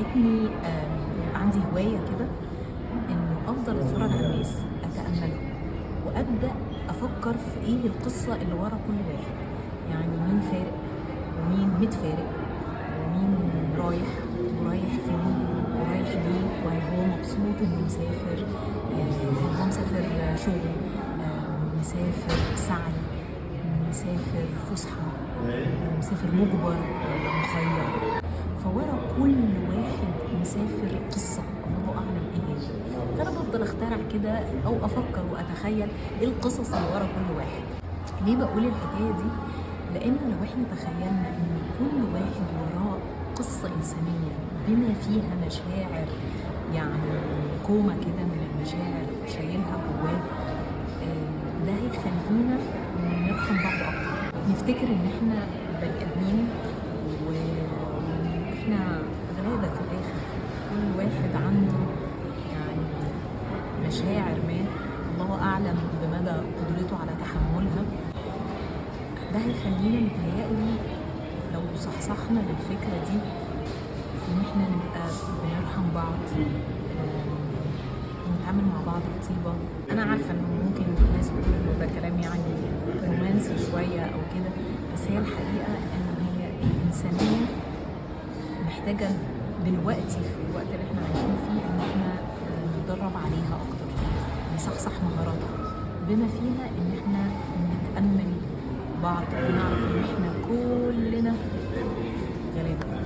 خلتني عندي هواية كده إنه أفضل أتفرج على الناس، أتأملهم وأبدأ أفكر في إيه القصة اللي ورا كل واحد. يعني مين فارق ومين متفارق ومين رايح ورايح فين ورايح ليه، وهل هو مبسوط إنه مسافر، هل هو مسافر شغل، مسافر سعي، مسافر فسحة، مسافر مجبر ولا مخير. فورا كل واحد مسافر قصة الله أعلم إيه هي. فأنا بفضل أخترع كده أو أفكر وأتخيل إيه القصص اللي ورا كل واحد. ليه بقول الحكاية دي؟ لأن لو إحنا تخيلنا إن كل واحد وراه قصة إنسانية بما فيها مشاعر، يعني كومة كده من المشاعر شايلها جواه، ده هيخلينا نفهم بعض أكتر، نفتكر إن إحنا بني آدمين وإحنا غلابة في الآخر. كل واحد عنده يعني مشاعر ما الله أعلم بمدى قدرته على تحملها. ده هيخلينا متهيألي لو صحصحنا للفكرة دي إن إحنا نبقى بنرحم بعض ونتعامل مع بعض بطيبة. أنا عارفة إنه ممكن الناس بتقول إنه ده كلام يعني رومانسي شوية أو كده، بس هي الحقيقة إن هي الإنسانية محتاجة دلوقتي في الوقت اللي إحنا عايشين فيه إن إحنا نتدرب عليها أكتر، نصحصح مهاراتها، بما فيها إن إحنا نتأمل بعض ونعرف إن إحنا كلنا غلابة.